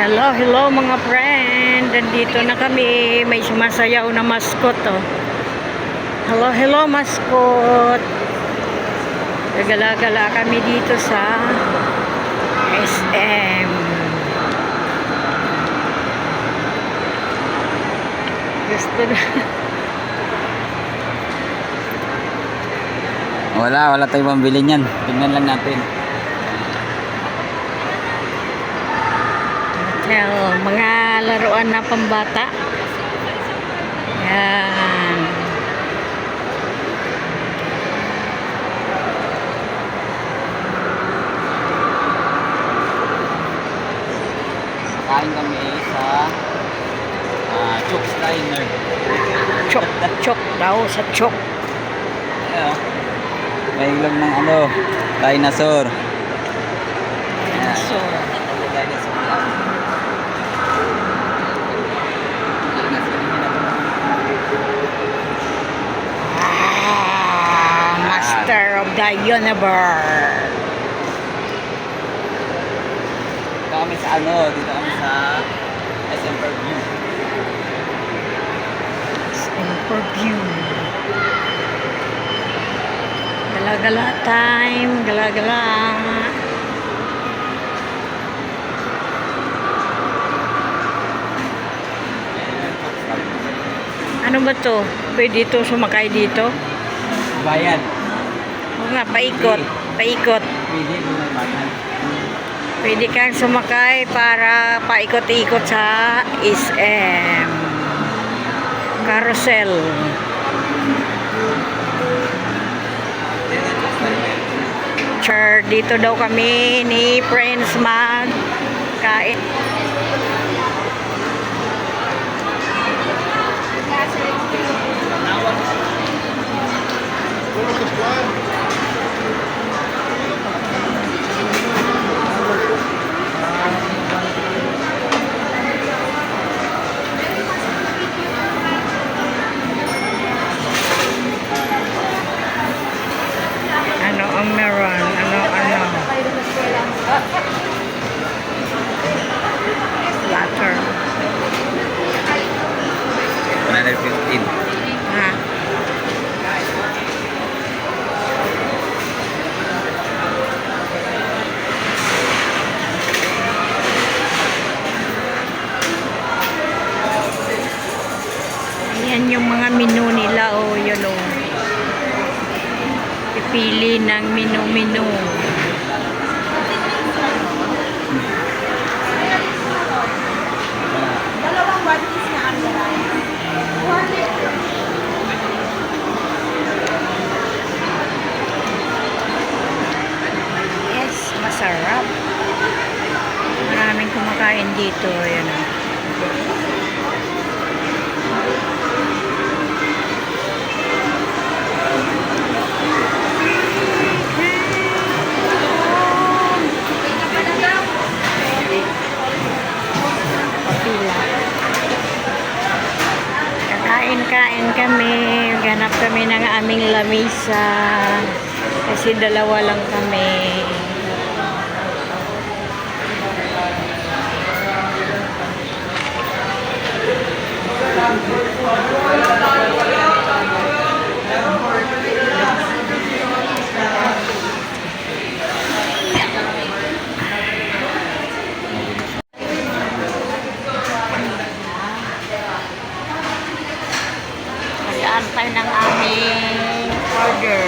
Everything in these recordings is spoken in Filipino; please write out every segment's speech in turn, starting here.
Hello, hello mga friend. Nandito na kami. May sumasayaw na mascot, oh. Hello, hello mascot. Gagala-gala kami dito sa SM. Gusto na. Wala tayong pambili niyan. Tingnan lang natin. Mga laruan na pambata. Yan. Kain kami sa Chok's Diner. Chok daw sa chok. May ilog ng dinosaur. So, Master of the Universe. Dito kami sa SM Purview. Purview. Gala-gala time, gala-gala. Ano ba to? Pwede dito sumakay dito? Bayan. Oo nga, paikot. Paikot. Pwede may bayan. Pwede kang sumakay para paikot-ikot sa SM. Carousel. Dito daw kami ni Friends mag-kain. Ano ang meron? Latter. 115. Ha? Ayan yung mga menu nila, oh, yun, oh. Pipili ng menu. Dalawang batis na ang Yes, masarap. Maraming kumakain dito, ayan, oh. Kain kami, ganap kami ng aming lamisa kasi dalawa lang kami. Antay ng aming order.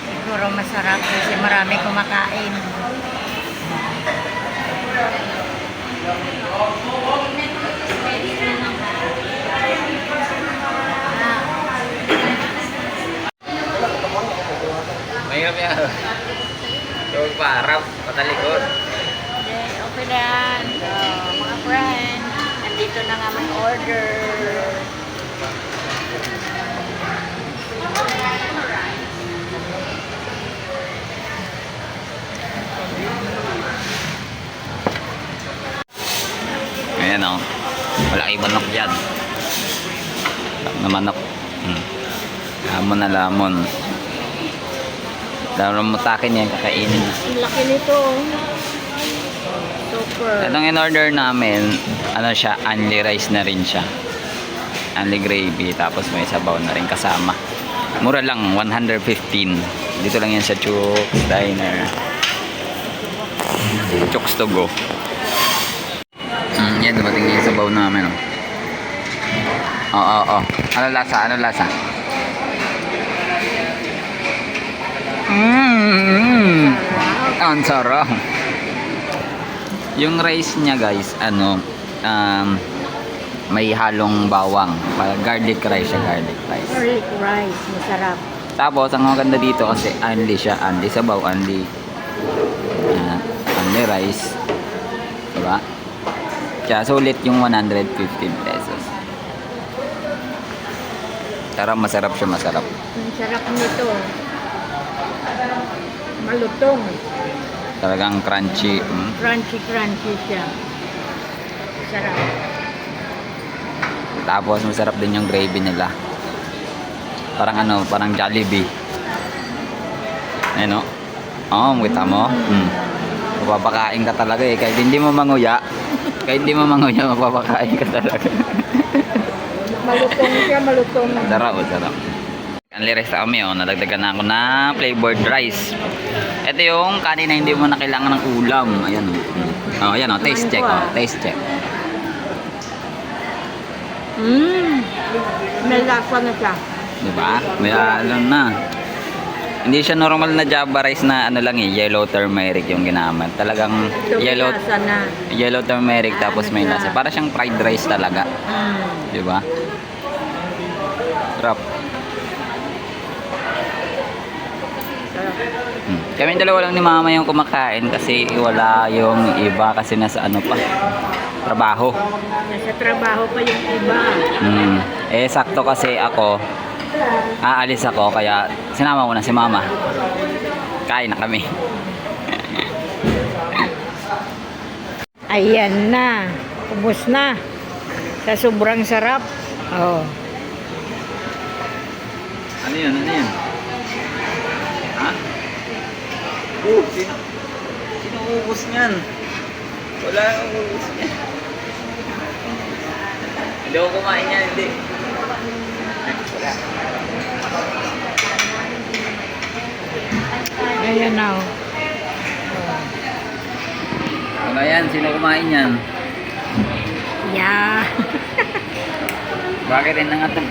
Siguro masarap kasi marami kumakain. Mahirap yan. So, parang patalikod. Okay na yan. So, mga friend, nandito na nga may order. Ayan o. Malaki manok dyan. Na manok. Lamon na lamon. Lamon mutakin yan, kakainin. Ang laki nito. Super. Itong in-order namin, ano siya, only rice na rin siya. Only gravy, tapos may sabaw na rin kasama. Mura lang, 115. Dito lang yan sa Chooks Diner. Chooks to go. Yan, dumating na yung sabaw namin. Oo. Ano lasa? Ang sarap. Yung rice niya guys, may halong bawang. Garlic rice siya, garlic rice. Garlic rice. Masarap. Tapos, ang maganda dito kasi only siya, only sabaw, only rice. Diba? Kaya sulit yung 115 pesos. Masarap siya, masarap. Ang sarap nito. Malutong. Talagang crunchy. Crunchy siya. Sarap. Tapos masarap din yung gravy nila. Parang Jollibee. Ayun o. Kita mo? Mapapakain ka talaga eh. Kahit hindi mo manguya, mapapakain ka talaga. Malutong. Sarap. Only rice na kami, nadagdagan na ako na flavored rice. Ito yung kanin na hindi mo na kailangan ng ulam. Ayan o. Taste check. Taste check. May lasa na siya. Diba? May alam na. Hindi siya normal na Java rice na yellow turmeric yung ginamit. Talagang yellow turmeric tapos may lasa. Para siyang fried rice talaga. Diba? Sarap. Kami dalawa lang ni mama yung kumakain kasi wala yung iba kasi nasa trabaho. Nasa trabaho pa yung iba. Sakto kasi ako aalis ako kaya sinama ko na si mama. Kain na kami. Ayan na. Ubos na. Sa sobrang sarap. Ano yun? Ha? Sino ubos niyan? Wala akong ubos niyan. Hindi ako kumain yan, hindi. Wala. Ayan na. Wala yan, sino kumain yan? Yeah. Bakit rin na nga ito?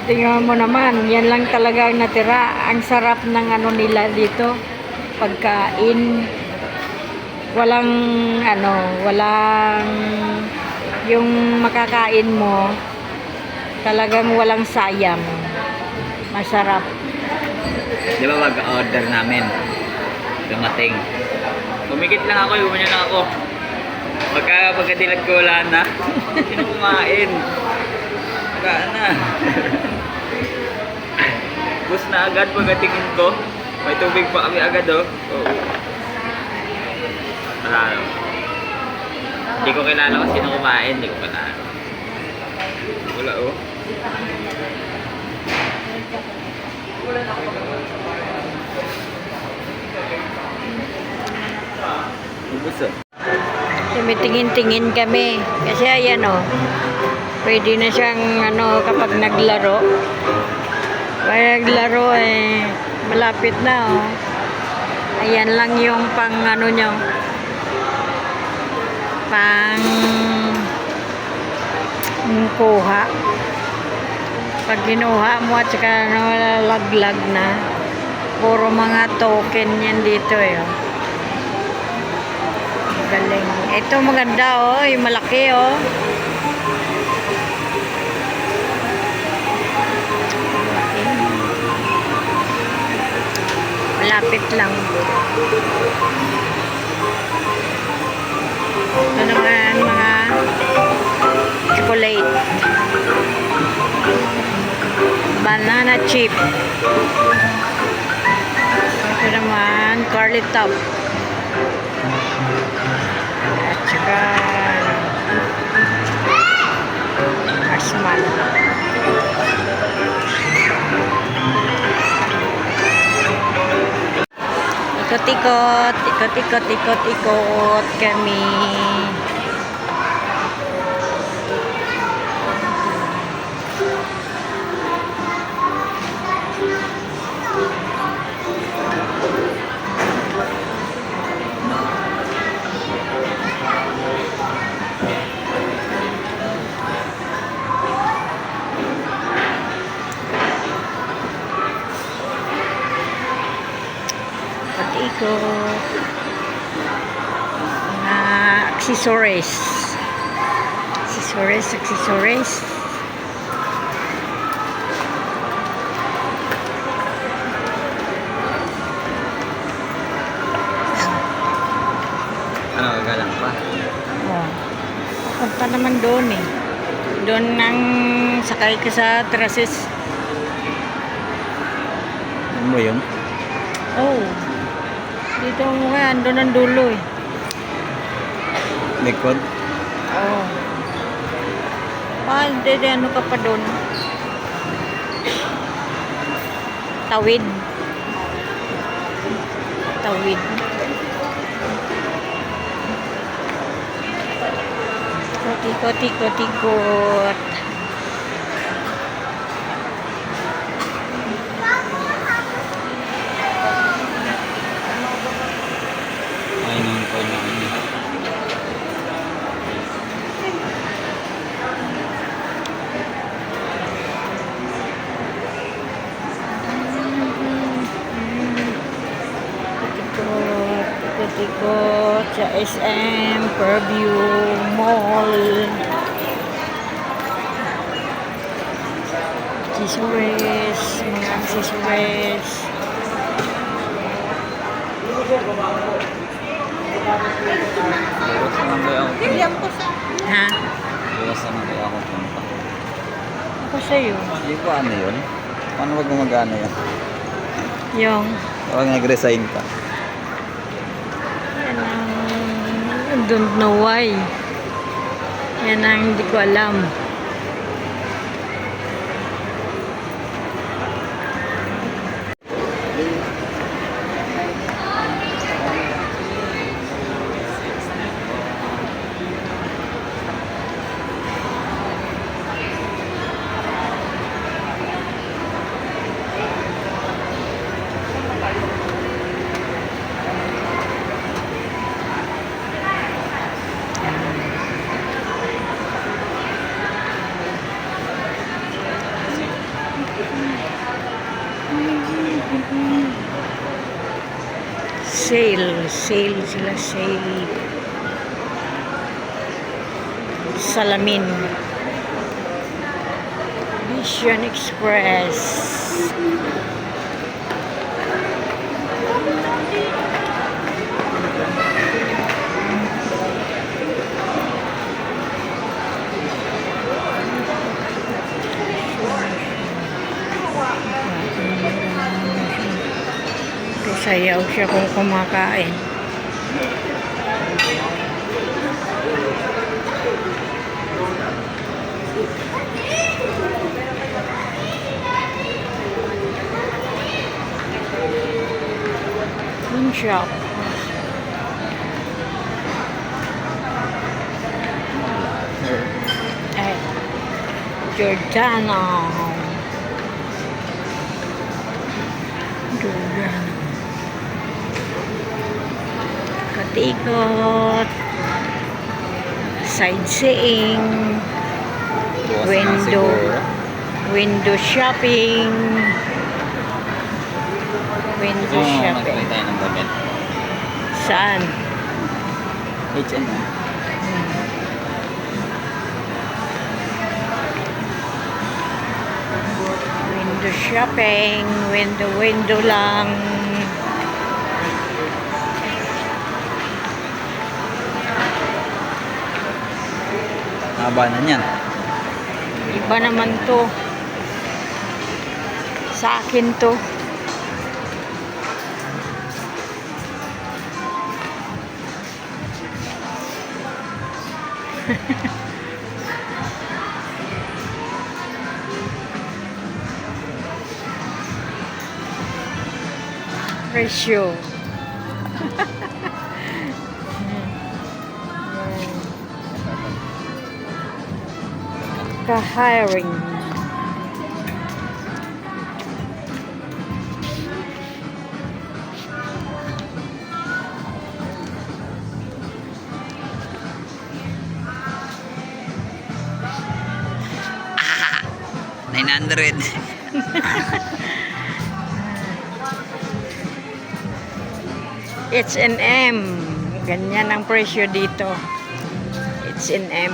Tingnan mo naman, yan lang talaga ang natira. Ang sarap ng nila dito. Pagkain. Walang yung makakain mo, talagang walang sayang. Masarap. Di ba mag-order namin? Dumating. Kumikit lang ako, iwan nyo lang ako. Pagkadilag ko wala na. Sino kumain? Wala na. Bus na agad pagdatingin ko. May tubig pa kami agad Wala na. Hindi ko kilala kung sino kumain. Hindi ko kilala. Wala Ubus Tumitingin-tingin kami. Kasi ayan pwede na siyang kapag naglaro. Malapit na Ayan lang yung pang nyo. Pang kuha. Pag ginuha mo at saka laglag na. Puro mga token yan dito Galing. Ito maganda yung malaki Malapit lang. Ito naman mga chocolate. Banana chip. Ito naman curly top. ikot-ikot, ikot-ikot, ikot-ikot kami. Ikot-ikot. Mga accessories. Accessories. Ano, gagalang pa? Oh. Punta naman doon eh. Doon nang sakay ka sa traces. Ano mo yun? Oh. Dito nga, doon ang dulo eh. Likod? Oh. Hindi, ano ka pa doon? Tawid. Ikot-ikot. Ay, nung ko na ano. Ikot-ikot sa SM, Fairview Mall. Mga accessories. Bukas naman kaya ako punta. William ko sa... Ha? Bukas naman kaya ako punta. Ako sa'yo. Hindi ko ano yun? Paano wag gumagana yun? Yung, Kapag nag-resign ka. yan ang, I don't know why. Yan ang hindi ko alam. Sale sila. Salamin. Vision Express. Sayaw siya kung kumakain. Moon shop. Giordano. Ikot, sightseeing, Bukas na siguro. window shopping, Gusto mo mag-try tayo ng damit? Saan? H&M. Window shopping, window lang. Haba na niyan. Iba naman to. Sa akin to. Presyo. Naka-hiring. Ah! 900. H&M. Ganyan ang presyo dito. H&M.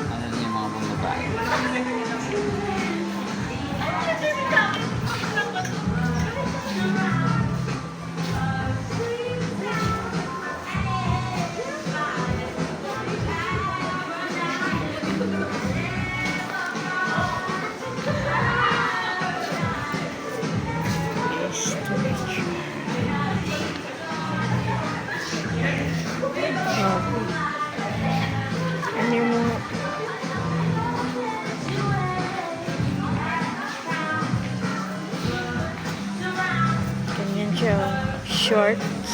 Ano na yung mga bumaba? Ano mo? Ganyan siya. Shorts.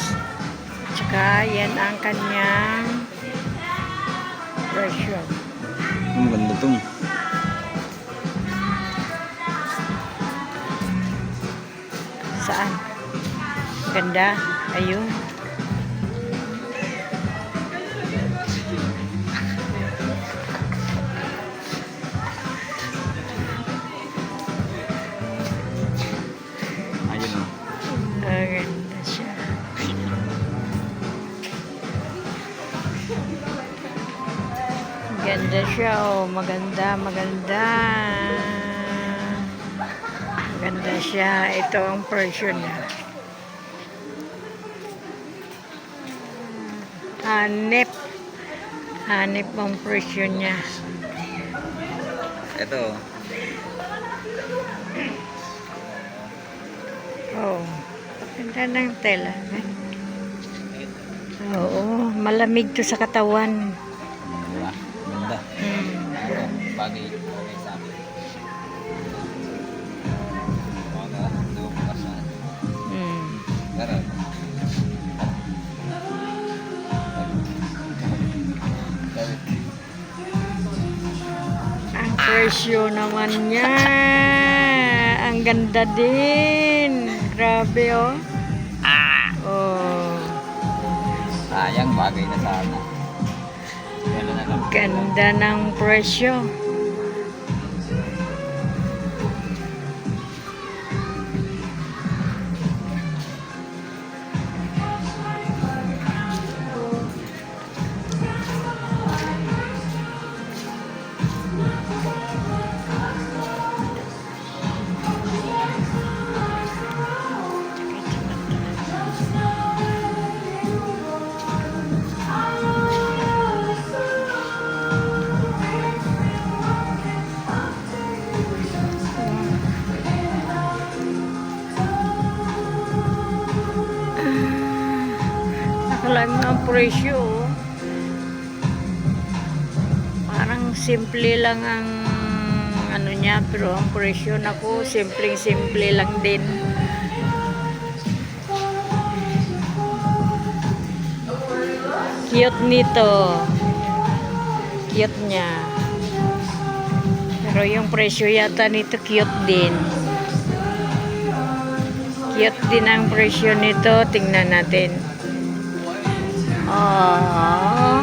Tsaka yan ang kanyang presyo. Ang ganda to. Saan? Ganda. Ayun. Ayun o. Ganda siya. Ganda siya. Oh. Maganda, maganda. Maganda siya. Ito ang presyo niya. Hanip. Hanip ang presyo niya. Ito. Oh. Ganda ng tela. Oo. Malamig to sa katawan. Diba? Ganda. Bagay sa akin. Pero, Ang presyo naman niya. Ang ganda din. Grabe oh. Oh. sayang bagay na sana. Gano'n na lang. Ganda ng presyo. Nakalagay mo ang presyo. Oh. Parang simple lang ang ano niya, pero ang presyo naku, simple lang din. Cute nito. Cute niya. Pero yung presyo yata nito cute din. Cute din ang presyo nito. Tingnan natin. Oh,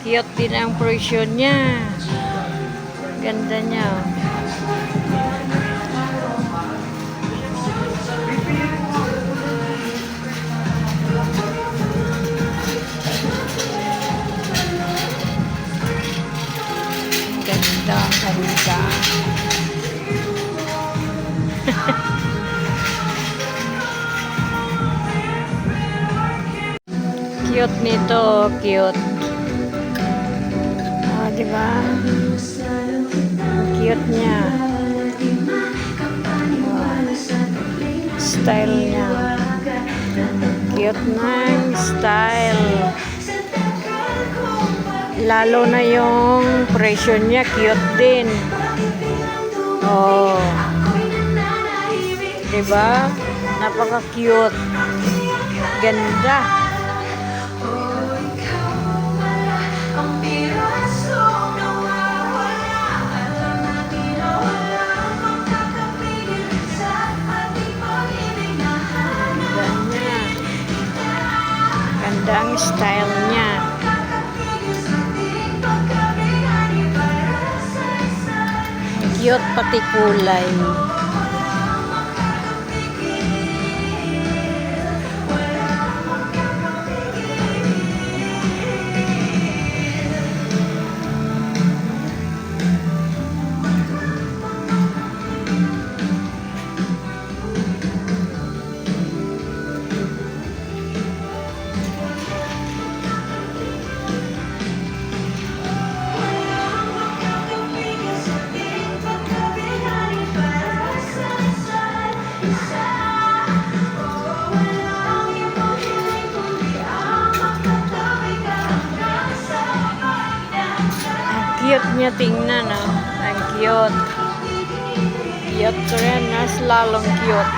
cute din ang presyo niya. Ganda niya. Ganda, ganda. Cute nito, cute. Oh, di ba? Cute niya. Oh, style niya. Cute ng style. Lalo na yung presyo niya, cute din. Oh. Diba? Napaka-cute. Ganda. Ganda ang style niya. Cute pati kulay. Cute niya tingnan, oh. Ang cute. Cute ko rin, mas lalong cute.